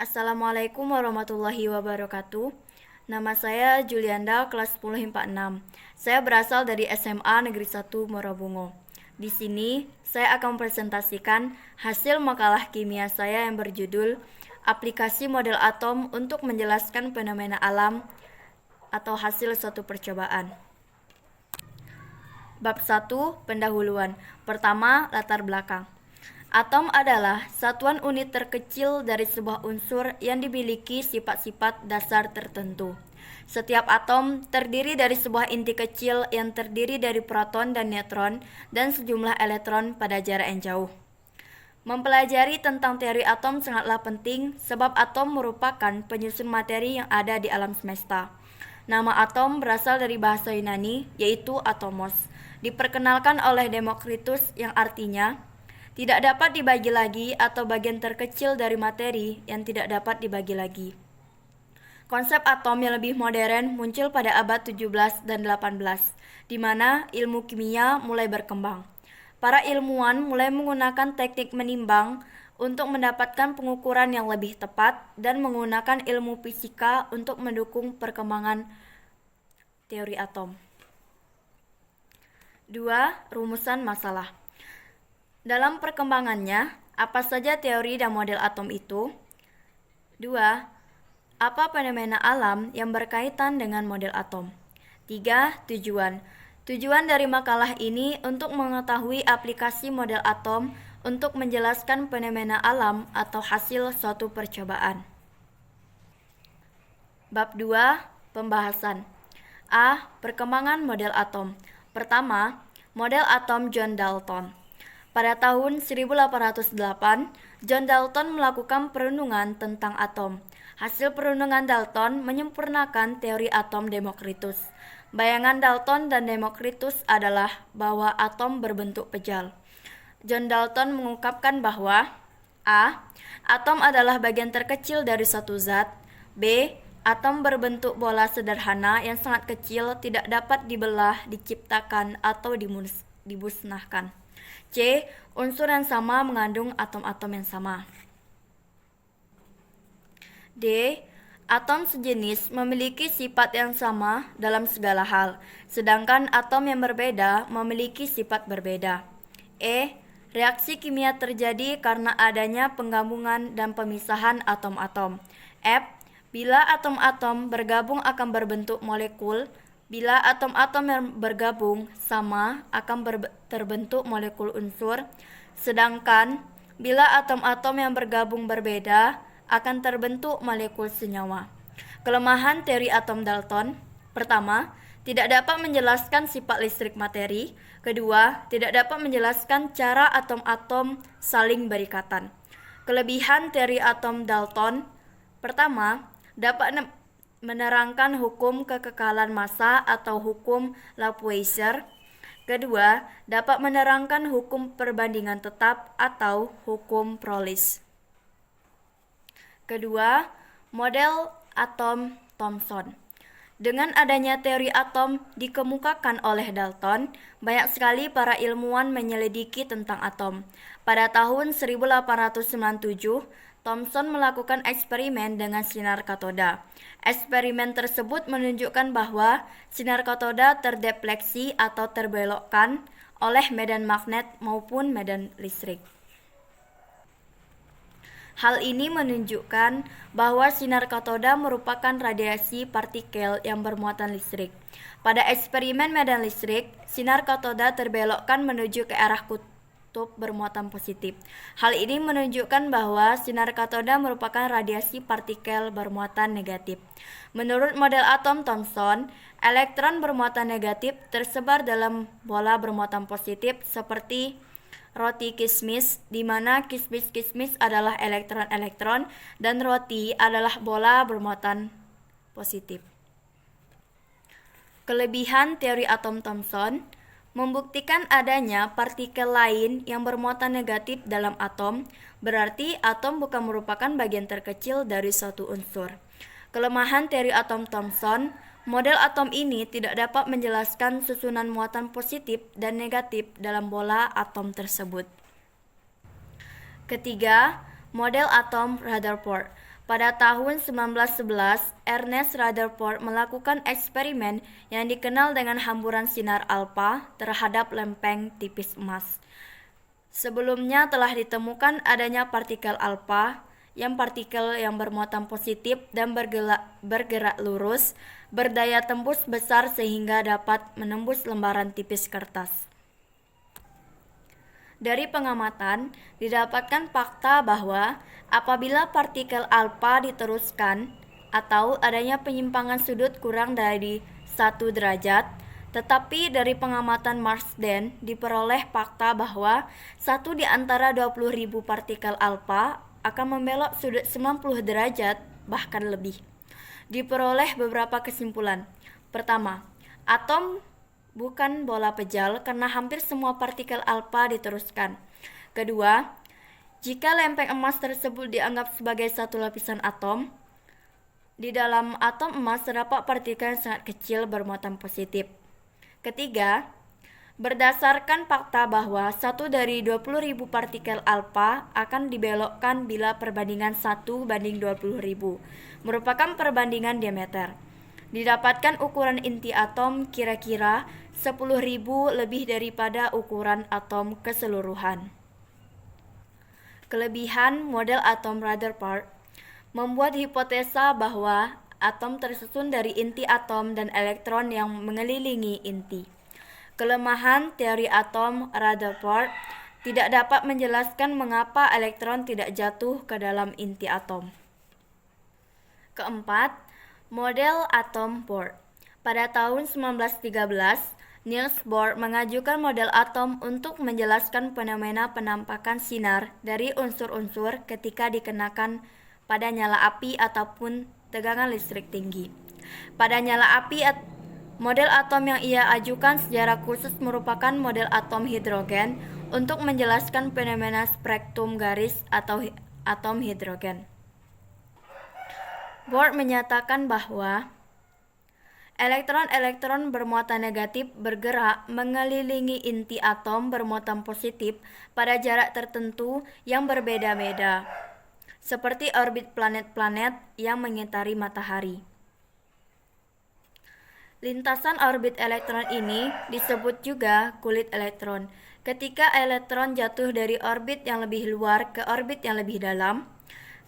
Assalamualaikum warahmatullahi wabarakatuh. Nama saya Julianda, kelas 10 IPA 6. Saya berasal dari SMA Negeri 1 Morobungo. Di sini, saya akan mempresentasikan hasil makalah kimia saya yang berjudul Aplikasi Model Atom untuk Menjelaskan Fenomena Alam atau Hasil Suatu Percobaan. Bab 1, Pendahuluan. Pertama, latar belakang. Atom adalah satuan unit terkecil dari sebuah unsur yang dimiliki sifat-sifat dasar tertentu. Setiap atom terdiri dari sebuah inti kecil yang terdiri dari proton dan neutron dan sejumlah elektron pada jarak yang jauh. Mempelajari tentang teori atom sangatlah penting sebab atom merupakan penyusun materi yang ada di alam semesta. Nama atom berasal dari bahasa Yunani yaitu atomos. Diperkenalkan oleh Demokritus yang artinya tidak dapat dibagi lagi atau bagian terkecil dari materi yang tidak dapat dibagi lagi. Konsep atom yang lebih modern muncul pada abad 17 dan 18, di mana ilmu kimia mulai berkembang. Para ilmuwan mulai menggunakan teknik menimbang untuk mendapatkan pengukuran yang lebih tepat dan menggunakan ilmu fisika untuk mendukung perkembangan teori atom. 2. Rumusan masalah. Dalam perkembangannya, apa saja teori dan model atom itu? 2. Apa fenomena alam yang berkaitan dengan model atom? 3. Tujuan. Tujuan dari makalah ini untuk mengetahui aplikasi model atom untuk menjelaskan fenomena alam atau hasil suatu percobaan. Bab 2, Pembahasan. A. Perkembangan model atom. Pertama, model atom John Dalton. Pada tahun 1808, John Dalton melakukan perenungan tentang atom. Hasil perenungan Dalton menyempurnakan teori atom Demokritus. Bayangan Dalton dan Demokritus adalah bahwa atom berbentuk pejal. John Dalton mengungkapkan bahwa A. Atom adalah bagian terkecil dari suatu zat. B. Atom berbentuk bola sederhana yang sangat kecil, tidak dapat dibelah, diciptakan, atau dimusnahkan. C. Unsur yang sama mengandung atom-atom yang sama. D. Atom sejenis memiliki sifat yang sama dalam segala hal, sedangkan atom yang berbeda memiliki sifat berbeda. E. Reaksi kimia terjadi karena adanya penggabungan dan pemisahan atom-atom. F. Bila atom-atom bergabung akan berbentuk molekul. Bila atom-atom yang bergabung sama akan terbentuk molekul unsur, sedangkan bila atom-atom yang bergabung berbeda akan terbentuk molekul senyawa. Kelemahan teori atom Dalton. Pertama, tidak dapat menjelaskan sifat listrik materi. Kedua, tidak dapat menjelaskan cara atom-atom saling berikatan. Kelebihan teori atom Dalton. Pertama, dapat menerangkan hukum kekekalan massa atau hukum Lavoisier. Kedua, dapat menerangkan hukum perbandingan tetap atau hukum Paulis. Kedua, model atom Thomson. Dengan adanya teori atom dikemukakan oleh Dalton, banyak sekali para ilmuwan menyelidiki tentang atom. Pada tahun 1897, Thomson melakukan eksperimen dengan sinar katoda. Eksperimen tersebut menunjukkan bahwa sinar katoda terdefleksi atau terbelokkan oleh medan magnet maupun medan listrik. Hal ini menunjukkan bahwa sinar katoda merupakan radiasi partikel yang bermuatan listrik. Pada eksperimen medan listrik, sinar katoda terbelokkan menuju ke arah kutub bermuatan positif. Hal ini menunjukkan bahwa sinar katoda merupakan radiasi partikel bermuatan negatif. Menurut model atom Thomson, elektron bermuatan negatif tersebar dalam bola bermuatan positif seperti roti kismis, di mana kismis-kismis adalah elektron-elektron dan roti adalah bola bermuatan positif. Kelebihan teori atom Thomson membuktikan adanya partikel lain yang bermuatan negatif dalam atom, berarti atom bukan merupakan bagian terkecil dari suatu unsur. Kelemahan teori atom Thomson, model atom ini tidak dapat menjelaskan susunan muatan positif dan negatif dalam bola atom tersebut. Ketiga, model atom Rutherford. Pada tahun 1911, Ernest Rutherford melakukan eksperimen yang dikenal dengan hamburan sinar alfa terhadap lempeng tipis emas. Sebelumnya telah ditemukan adanya partikel alfa, yang partikel yang bermuatan positif dan bergerak lurus, berdaya tembus besar sehingga dapat menembus lembaran tipis kertas. Dari pengamatan, didapatkan fakta bahwa apabila partikel alfa diteruskan atau adanya penyimpangan sudut kurang dari 1 derajat, tetapi dari pengamatan Marsden diperoleh fakta bahwa satu di antara 20.000 partikel alfa akan membelok sudut 90 derajat bahkan lebih. Diperoleh beberapa kesimpulan. Pertama, atom bukan bola pejal karena hampir semua partikel alfa diteruskan. Kedua, jika lempeng emas tersebut dianggap sebagai satu lapisan atom, di dalam atom emas terdapat partikel yang sangat kecil bermuatan positif. Ketiga, berdasarkan fakta bahwa 1 dari 20.000 partikel alfa akan dibelokkan bila perbandingan 1:20.000 merupakan perbandingan diameter. Didapatkan ukuran inti atom kira-kira 10.000 lebih daripada ukuran atom keseluruhan. Kelebihan model atom Rutherford membuat hipotesa bahwa atom tersusun dari inti atom dan elektron yang mengelilingi inti. Kelemahan teori atom Rutherford tidak dapat menjelaskan mengapa elektron tidak jatuh ke dalam inti atom. Keempat, model atom Bohr. Pada tahun 1913, Niels Bohr mengajukan model atom untuk menjelaskan fenomena penampakan sinar dari unsur-unsur ketika dikenakan pada nyala api ataupun tegangan listrik tinggi. Pada nyala api, model atom yang ia ajukan secara khusus merupakan model atom hidrogen untuk menjelaskan fenomena spektrum garis atau atom hidrogen. Bohr menyatakan bahwa elektron-elektron bermuatan negatif bergerak mengelilingi inti atom bermuatan positif pada jarak tertentu yang berbeda-beda, seperti orbit planet-planet yang mengitari matahari. Lintasan orbit elektron ini disebut juga kulit elektron. Ketika elektron jatuh dari orbit yang lebih luar ke orbit yang lebih dalam,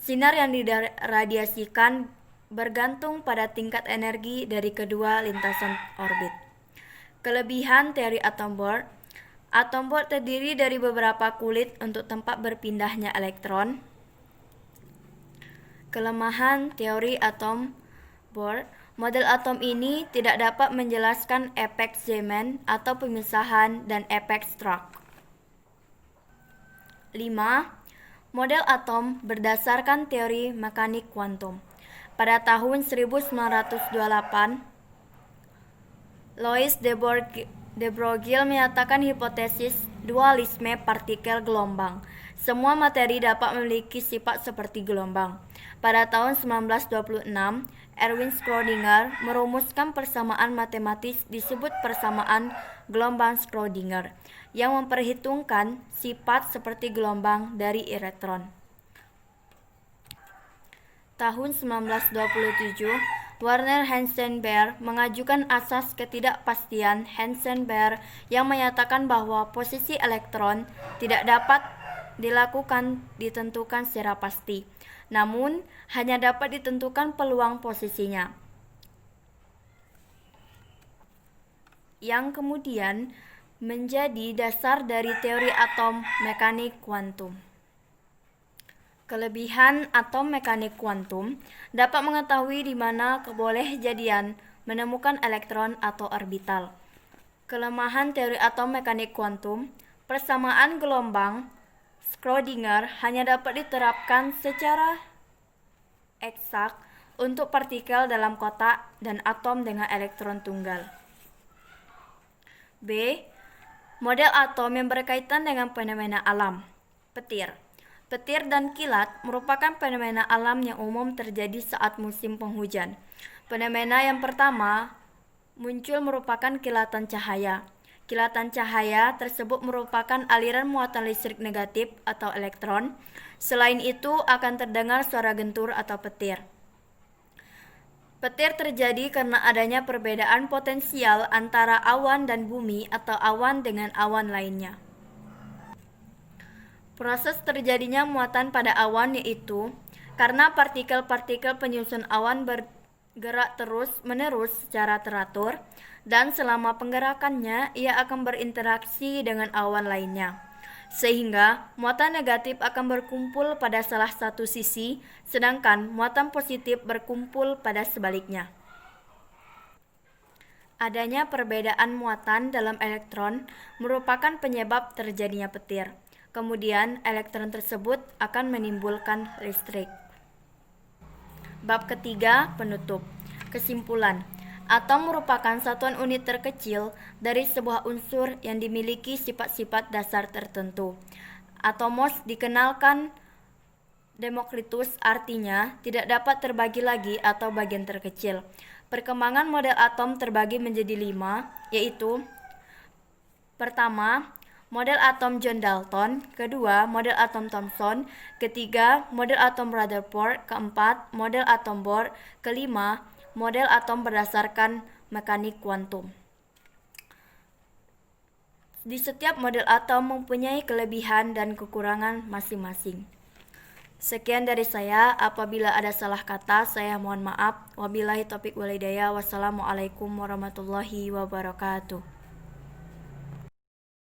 sinar yang diradiasikan bergantung pada tingkat energi dari kedua lintasan orbit. Kelebihan teori atom Bohr terdiri dari beberapa kulit untuk tempat berpindahnya elektron. Kelemahan teori atom Bohr, model atom ini tidak dapat menjelaskan efek Zeeman atau pemisahan dan efek Stark. 5. Model atom berdasarkan teori mekanik kuantum. Pada tahun 1928, Louis de Broglie menyatakan hipotesis dualisme partikel gelombang. Semua materi dapat memiliki sifat seperti gelombang. Pada tahun 1926, Erwin Schrödinger merumuskan persamaan matematis disebut persamaan gelombang Schrödinger yang memperhitungkan sifat seperti gelombang dari elektron. Tahun 1927, Werner Heisenberg mengajukan asas ketidakpastian Heisenberg yang menyatakan bahwa posisi elektron tidak dapat ditentukan secara pasti, namun hanya dapat ditentukan peluang posisinya, yang kemudian menjadi dasar dari teori atom mekanik kuantum. Kelebihan atom mekanik kuantum dapat mengetahui di mana kebolehjadian menemukan elektron atau orbital. Kelemahan teori atom mekanik kuantum, persamaan gelombang Schrödinger hanya dapat diterapkan secara eksak untuk partikel dalam kotak dan atom dengan elektron tunggal. B. Model atom yang berkaitan dengan fenomena alam. Petir. Petir dan kilat merupakan fenomena alam yang umum terjadi saat musim penghujan. Fenomena yang pertama muncul merupakan kilatan cahaya. Kilatan cahaya tersebut merupakan aliran muatan listrik negatif atau elektron. Selain itu akan terdengar suara gentur atau petir. Petir terjadi karena adanya perbedaan potensial antara awan dan bumi atau awan dengan awan lainnya. Proses terjadinya muatan pada awan yaitu karena partikel-partikel penyusun awan bergerak terus-menerus secara teratur, dan selama penggerakannya ia akan berinteraksi dengan awan lainnya, sehingga muatan negatif akan berkumpul pada salah satu sisi, sedangkan muatan positif berkumpul pada sebaliknya. Adanya perbedaan muatan dalam elektron merupakan penyebab terjadinya petir. Kemudian elektron tersebut akan menimbulkan listrik. Bab ketiga, penutup. Kesimpulan. Atom merupakan satuan unit terkecil dari sebuah unsur yang dimiliki sifat-sifat dasar tertentu. Atomos dikenalkan Demokritus, artinya tidak dapat terbagi lagi atau bagian terkecil. Perkembangan model atom terbagi menjadi 5, yaitu: pertama, model atom John Dalton; kedua, model atom Thomson; ketiga, model atom Rutherford; keempat, model atom Bohr; kelima, model atom berdasarkan mekanik kuantum. Di setiap model atom mempunyai kelebihan dan kekurangan masing-masing. Sekian dari saya. Apabila ada salah kata, saya mohon maaf. Wabillahi taufiq wal hidayah. Wassalamualaikum warahmatullahi wabarakatuh.